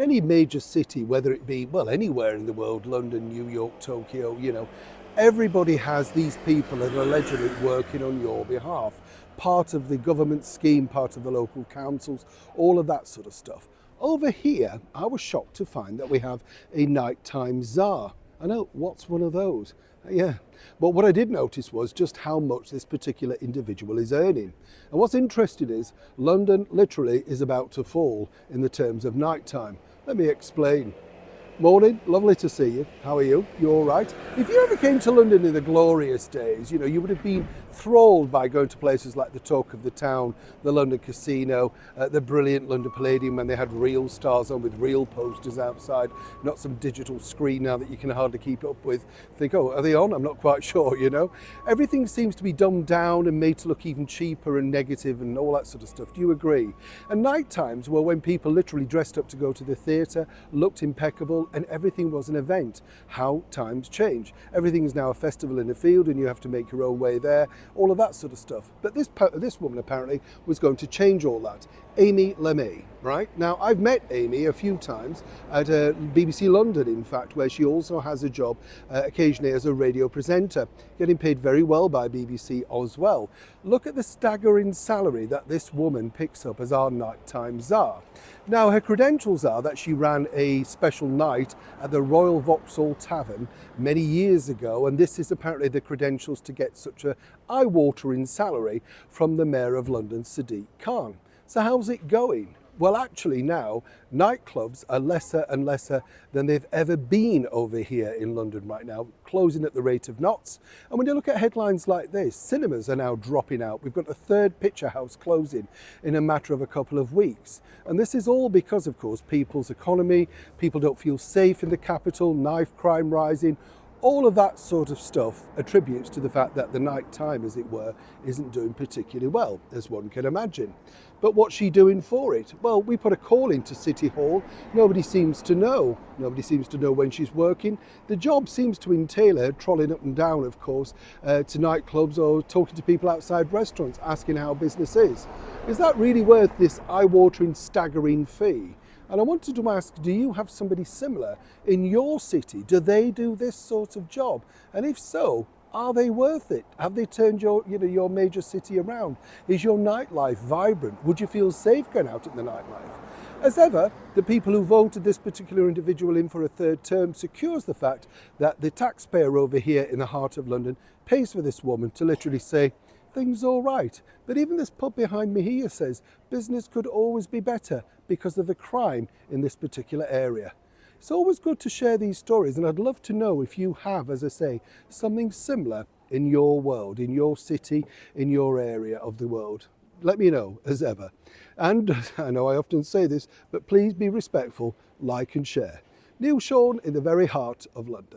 Any major city, whether it be, well, anywhere in the world, London, New York, Tokyo, everybody has these people that are allegedly working on your behalf. Part of the government scheme, part of the local councils, all of that sort of stuff. Over here, I was shocked to find that we have a nighttime czar. I know, what's one of those? Yeah, but what I did notice was just how much this particular individual is earning. And what's interesting is London literally is about to fall in the terms of nighttime. Let me explain. Morning, lovely to see you. How are you? You all right? If you ever came to London in the glorious days, you would have been thralled by going to places like the Talk of the Town, the London Casino, the brilliant London Palladium when they had real stars on with real posters outside, not some digital screen now that you can hardly keep up with. Think, oh, are they on? I'm not quite sure. Everything seems to be dumbed down and made to look even cheaper and negative and all that sort of stuff. Do you agree? And night times were when people literally dressed up to go to the theatre, looked impeccable, and everything was an event. How times change. Everything is now a festival in a field and you have to make your own way there, all of that sort of stuff. But this woman apparently was going to change all that. Amy LeMay, right? Now, I've met Amy a few times at BBC London, in fact, where she also has a job occasionally as a radio presenter, getting paid very well by BBC as well. Look at the staggering salary that this woman picks up as our nighttime czar. Now, her credentials are that she ran a special night at the Royal Vauxhall Tavern many years ago, and this is apparently the credentials to get such a eye-watering salary from the Mayor of London, Sadiq Khan. So how's it going? Well, actually now, nightclubs are lesser and lesser than they've ever been over here in London right now, closing at the rate of knots. And when you look at headlines like this, cinemas are now dropping out. We've got a third picture house closing in a matter of a couple of weeks. And this is all because, of course, people's economy, people don't feel safe in the capital, knife crime rising. All of that sort of stuff attributes to the fact that the night time, as it were, isn't doing particularly well, as one can imagine. But what's she doing for it? Well, we put a call into City Hall. Nobody seems to know. Nobody seems to know when she's working. The job seems to entail her trolling up and down, of course, to nightclubs or talking to people outside restaurants, asking how business is. Is that really worth this eye-watering, staggering fee? And I wanted to ask, do you have somebody similar in your city? Do they do this sort of job? And if so, are they worth it? Have they turned your major city around? Is your nightlife vibrant? Would you feel safe going out in the nightlife? As ever, the people who voted this particular individual in for a third term secures the fact that the taxpayer over here in the heart of London pays for this woman to literally say, things all right. But even this pub behind me here says business could always be better because of the crime in this particular area. It's always good to share these stories, and I'd love to know if you have, as I say, something similar in your world, in your city, in your area of the world. Let me know, as ever. And I know I often say this, but please be respectful, like and share. Neil Sean in the very heart of London.